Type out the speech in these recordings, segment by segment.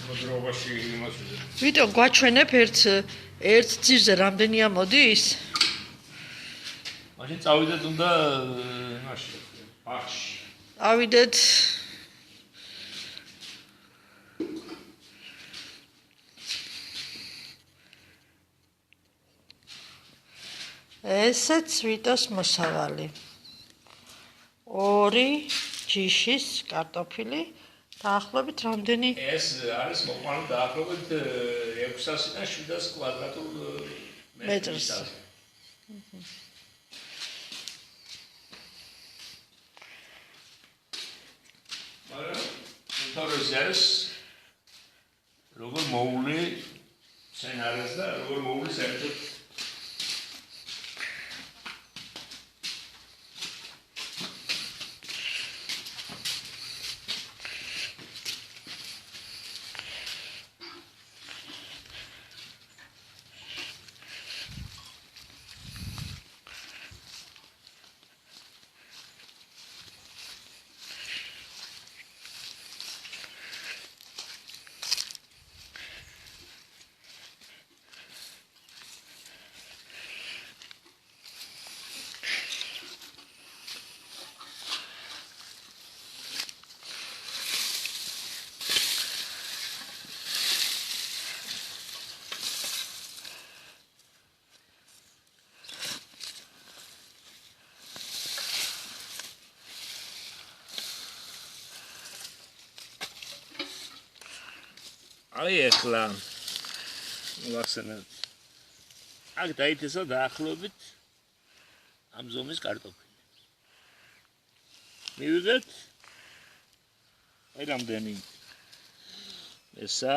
მოძრაობაში იმას ვიტო გვაჩვენებ ერთ ძირზე რამდენია მოდის? მაშინ წავიდეთ უნდა იმაში ბაღში. ავიდეთ ესეც ვიტოს მოსავალი 2 ჯიშის კარტოფილი დაახლოებით რამდენი ეს არის მოყვანილ დაახლოებით 600-დან 700 კვადრატულ მეტრს. მაგრამ თორეს არის როგორ მოული სცენარეს და როგორ მოული საერთოდ აი ახლა ვახსენებ. აქ დაითესა დაახლოებით ამ ზომის კარტოფილი. მივიღეთ აი რამდენი ესა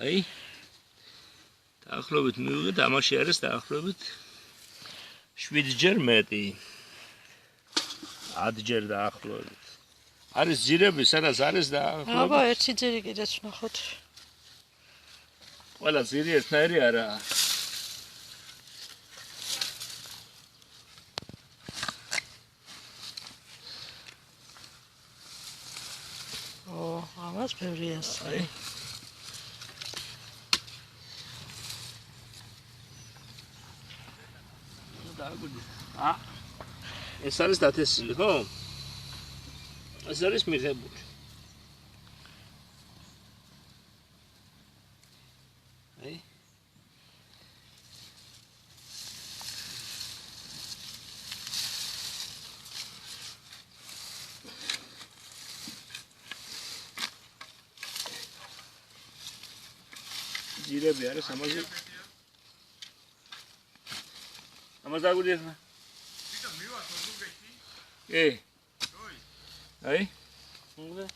აი დაახლოებით მივიღეთ ამაში არის დაახლოებით 7-ჯერ მეტი 10-ჯერ დაახლოებით არის ძირები სადაც არის დაახლოებით აბა ერთი ძირი კიდეც ვნახოთ ყველა ძირი ერთნაირი არა ამას ბევრი ასწავლე ეს არის დათესილი, ხო? ეს არის მიღებული. აი. ძირები არის ამაზე. ამას დაგვიდი ახლა. Ei. Aí? Vamos ver.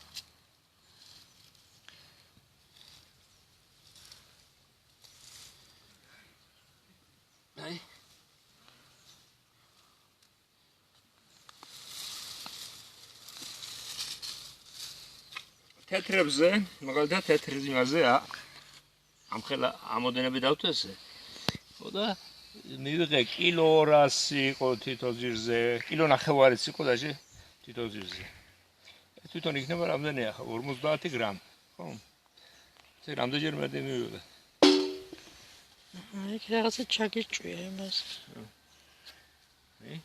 Aí. Tetrებზე, მაგალითად თეთრზე ამ ხელა ამოდენები დავთესე. ხოდა მივიღე კილო 200 იყო თითო ძირზე, კილო 900-იც იყო დაჟე თითო ძირზე. ეს თვითონ იქნება რამდენი ახლა 50 გრამი, ხო? ეს რამდენჯერ მეტი მივიღე. აი, რაღაცა ჩაგიჭვია იმას. აი.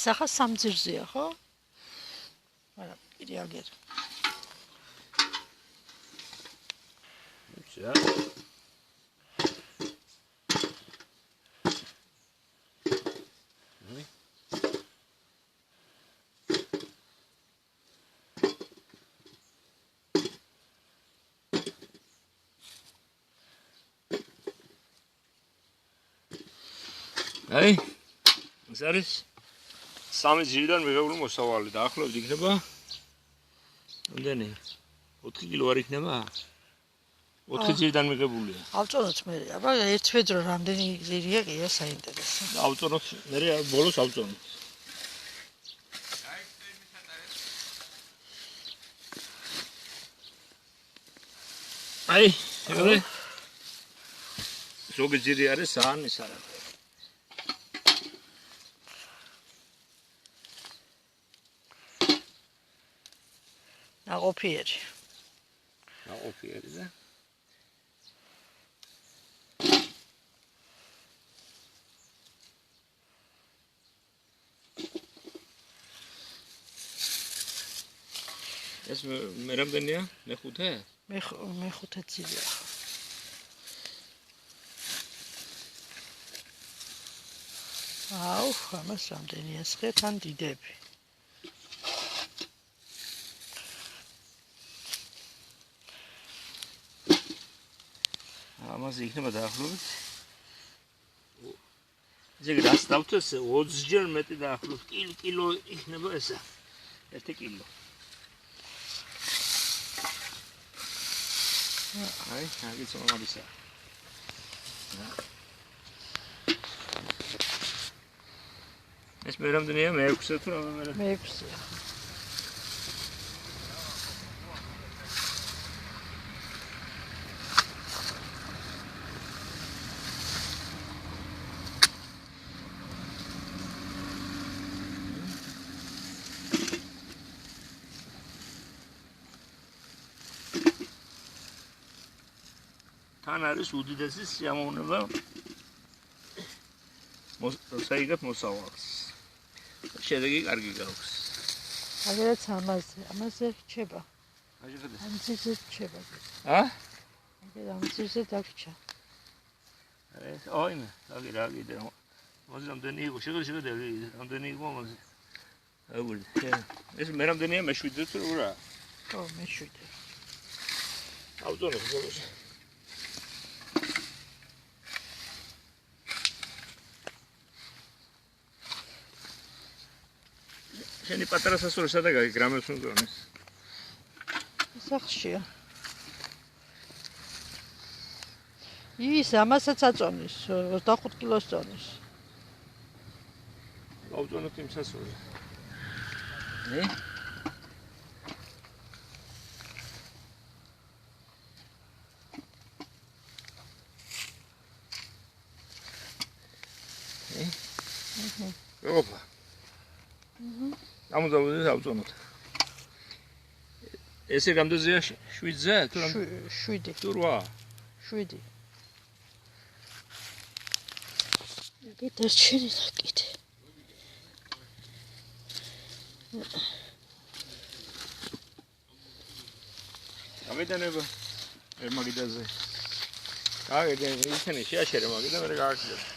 ეს ახლა სამძირზეა, ხო? არა, კიდე აგერ. Ja. აი ეს არის 3 ჯირიდან მიღებული მოსავალი და ახლობით იქნება რამდენი 4 კილო არ იქნება 4 ჯირიდან მიღებულია ავწონოთ მე აბა ერთ ვედრო რამდენი ჯირია კია საინტერესო ავწონოთ მე ბოლოს ავწონოთ აი ეგრე ზოგი ჯირი არის საანის არა ნაყოფიერი და ეს მე რამდენია? მე-5? მე-5 ძილია. აუ, ამას რამდენია სხეთ ან დიდები. ამას იქნება დაახლოებით. ესე იგი რას დავთვალე 20 ჯერ მეტი დაახლოებით კილო იქნება ესა. 1 კილო. აი, აგიც მომარისა. ეს მე რამდენია? მე-6 თუ რა? მე-6. თან არის უდიდესი სიამოვნება საიგებ მოსავალს. შედეგი კარგი გაქვს. აგერაც ამაზე რჩება. აჟღედა. ამაზე რჩება. აგერ ამაზე დაგჭა. ოინე, რა კიდე. მოდი რამდენი იყო? შეგვიძლია რამდენი იყო ამაზე. აიგული. ეს მე რამდენია? მე-7 თუ რა? ხო, მე-7. ავტონოს ბოლოს. შენი პატარა სასურველი სადაა გრამებს უნდაოს? სახშია. ის ამასაც აწონის 25 კილოს წონის. ავტონოთ იმ სასურველი. ოპა. ამოდავდეს ავტონოთ. ესე რამდენზეა 7-ზე თუ რა? 7. თუ 8? 7. მე დარჩენი კიდე. გამედანება მაგიდაზე. კაი, ისინი შეაშერე მაგიდა მე გააკეთე.